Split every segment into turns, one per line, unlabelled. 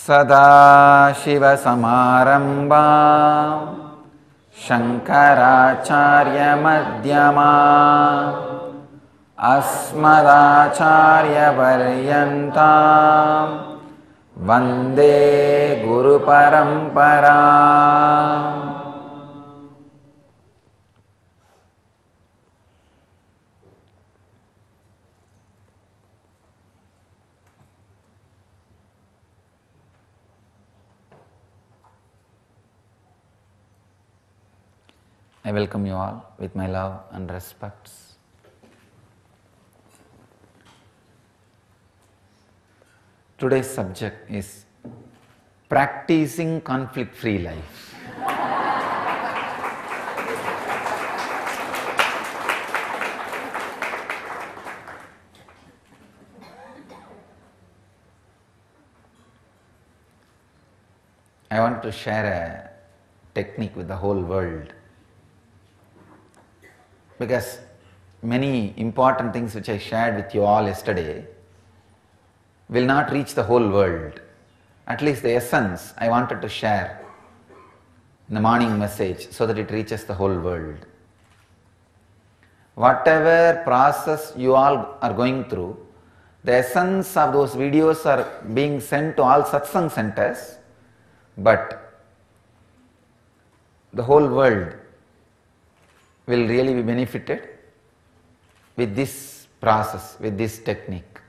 Sadashivasamarambham Shankaracharya-madhyamam Asmadacharya-paryantam Vande Guru-paramparam. I welcome you all with my love and respects. Today's subject is practicing conflict-free life. I want to share a technique with the whole world, because many important things which I shared with you all yesterday will not reach the whole world. At least the essence I wanted to share in the morning message so that it reaches the whole world. Whatever process you all are going through, the essence of those videos are being sent to all Satsang centers, but the whole world will really be benefited with this process, with this technique.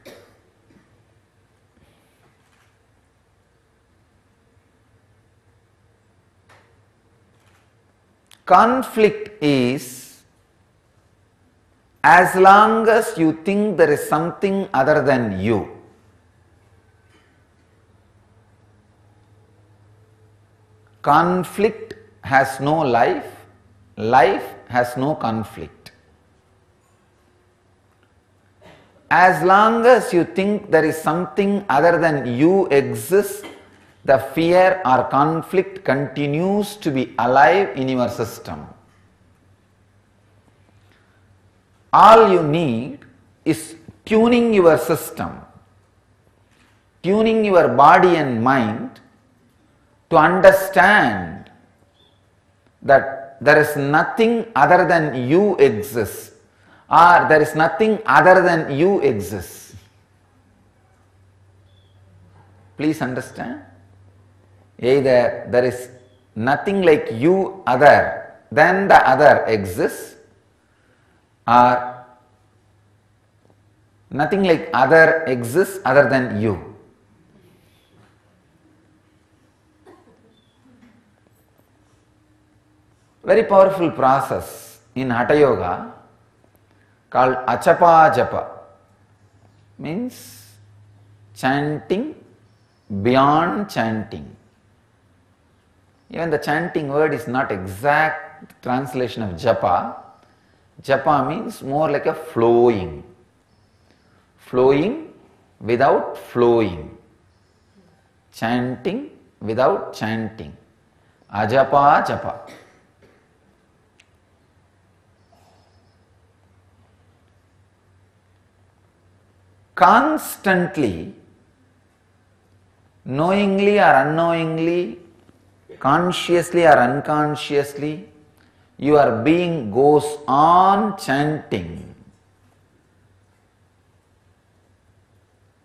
Conflict is as long as you think there is something other than you. Conflict has no life, life has no conflict. As long as you think there is something other than you exists, the fear or conflict continues to be alive in your system. All you need is tuning your system, tuning your body and mind to understand that there is nothing other than you exists, or there is nothing other than you exists. Please understand. Either there is nothing like you other than the other exists, or nothing like other exists other than you. Very powerful process in Hatha Yoga called Choppa japa, means chanting beyond chanting. Even the chanting word is not exact translation of japa. Japa means more like a flowing, flowing without flowing, chanting without chanting. Ajapa japa. Constantly, knowingly or unknowingly, consciously or unconsciously, your being goes on chanting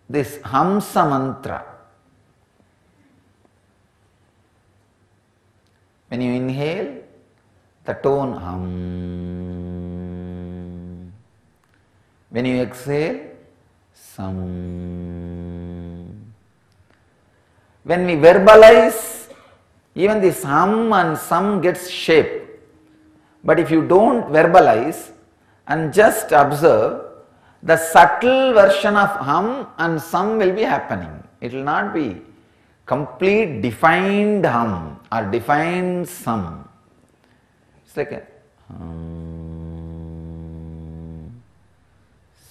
this Hamsa mantra. When you inhale, the tone hum. When you exhale, sam. When we verbalize, even this hum and sam gets shape. But if you don't verbalize and just observe, the subtle version of hum and sam will be happening. It will not be complete defined hum or defined sam. It's like a hum,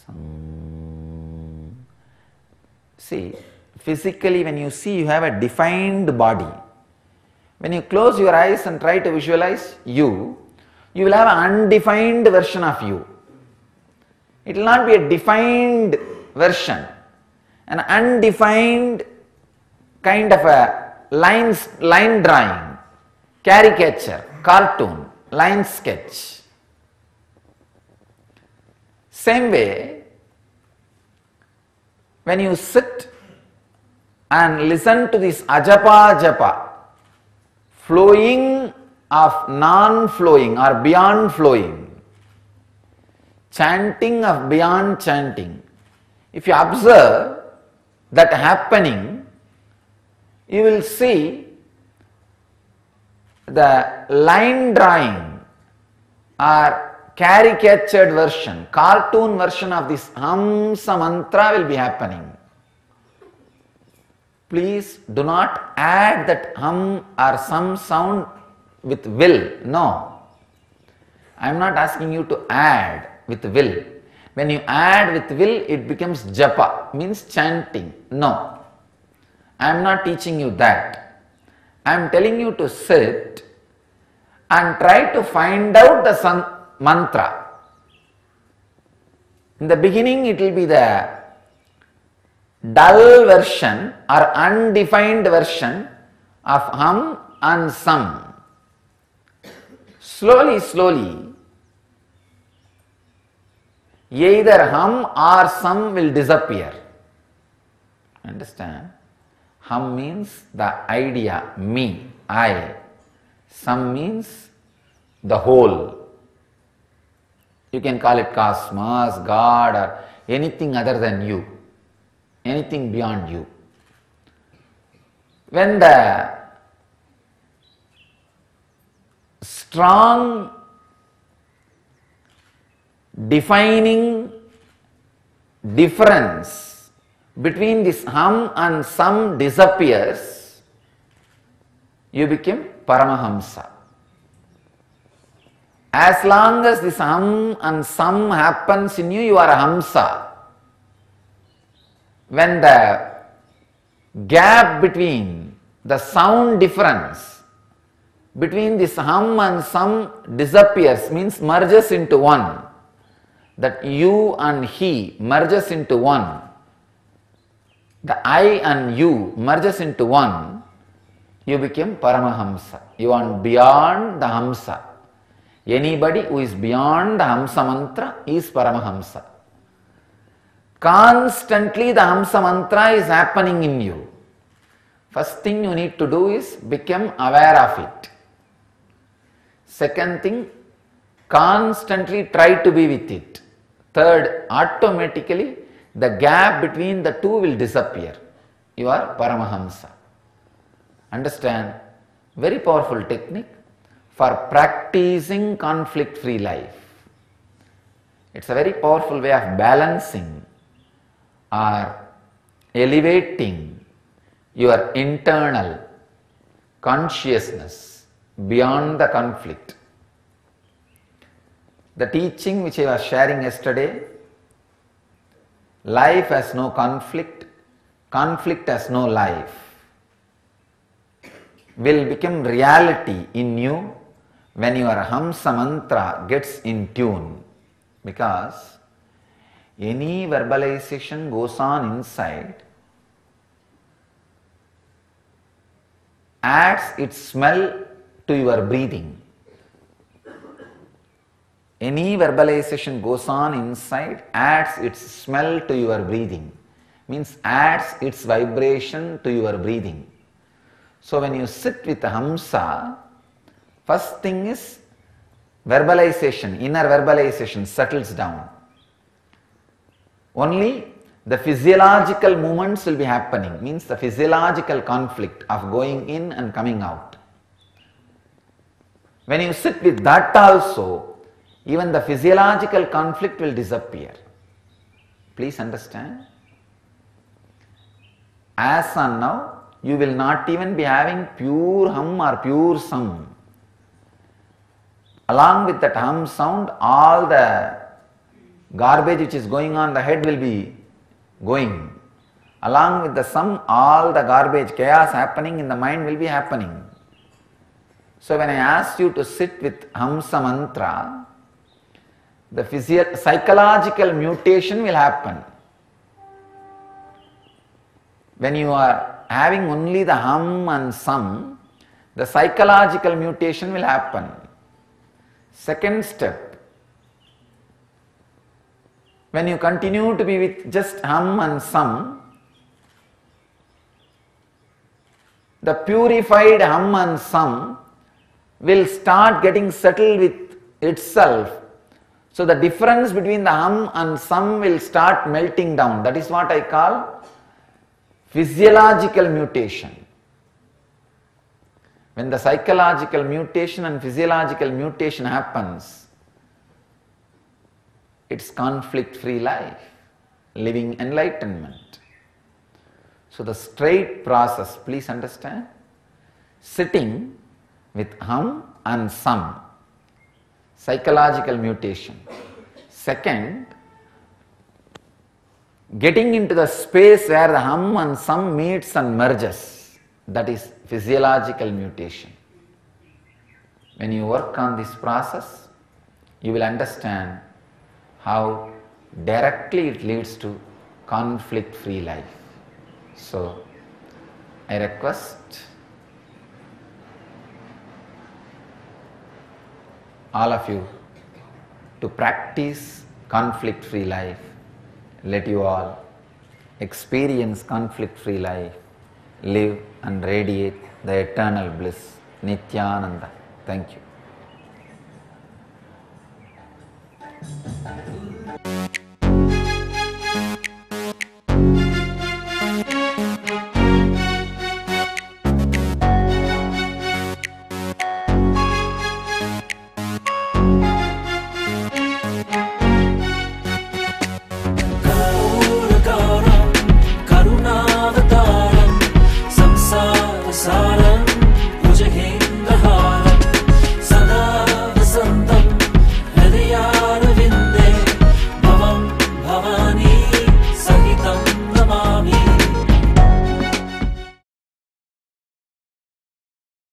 sam. See, physically when you see, you have a defined body. When you close your eyes and try to visualize you will have an undefined version of you. It will not be a defined version. An undefined kind of a line drawing, caricature, cartoon, line sketch. Same way, when you sit and listen to this ajapa japa, flowing of non-flowing or beyond flowing, chanting of beyond chanting, if you observe that happening, you will see the line drawing or caricatured version, cartoon version of this Hamsa mantra will be happening. Please do not add that hum or some sound with will. No. I am not asking you to add with will. When you add with will, it becomes japa, means chanting. No. I am not teaching you that. I am telling you to sit and try to find out the mantra. In the beginning, it will be the dull version or undefined version of hum and sam. Slowly, slowly, either hum or sam will disappear. Understand? Hum means the idea, me, I. Sam means the whole. You can call it cosmos, God, or anything other than you, anything beyond you. When the strong defining difference between this hum and sam disappears, you become Paramahamsa. As long as this hum and sam happens in you, you are a Hamsa. When the gap between the sound difference between this hum and sam disappears, means merges into one, that you and he merges into one, the I and you merges into one, you become Paramahamsa. You are beyond the Hamsa. Anybody who is beyond the Hamsa mantra is Paramahamsa. Constantly the Hamsa mantra is happening in you. First thing you need to do is become aware of it. Second thing, constantly try to be with it. Third, automatically the gap between the two will disappear. You are Paramahamsa. Understand? Very powerful technique for practicing conflict-free life. It's a very powerful way of balancing or elevating your internal consciousness beyond the conflict. The teaching which I was sharing yesterday, life has no conflict, conflict has no life, will become reality in you when your Hamsa mantra gets in tune, because any verbalization goes on inside, adds its smell to your breathing. Any verbalization goes on inside, adds its smell to your breathing, means adds its vibration to your breathing. So when you sit with Hamsa, first thing is verbalization, inner verbalization settles down. Only the physiological movements will be happening, means the physiological conflict of going in and coming out. When you sit with that also, even the physiological conflict will disappear. Please understand. As on now, you will not even be having pure hum or pure sam. Along with that hum sound, all the garbage which is going on the head will be going. Along with the sam, all the garbage, chaos happening in the mind will be happening. So when I asked you to sit with Hamsa mantra, the psychological mutation will happen. When you are having only the hum and sam, the psychological mutation will happen. Second step, when you continue to be with just hum and sam, the purified hum and sam will start getting settled with itself. So the difference between the hum and sam will start melting down. That is what I call physiological mutation. When the psychological mutation and physiological mutation happens, it's conflict-free life, living enlightenment. So the straight process, please understand, sitting with hum and sam, psychological mutation. Second, getting into the space where the hum and sam meets and merges, that is physiological mutation. When you work on this process, you will understand how directly it leads to conflict-free life. So, I request all of you to practice conflict-free life. Let you all experience conflict-free life, live and radiate the eternal bliss. Nithyananda. Thank you.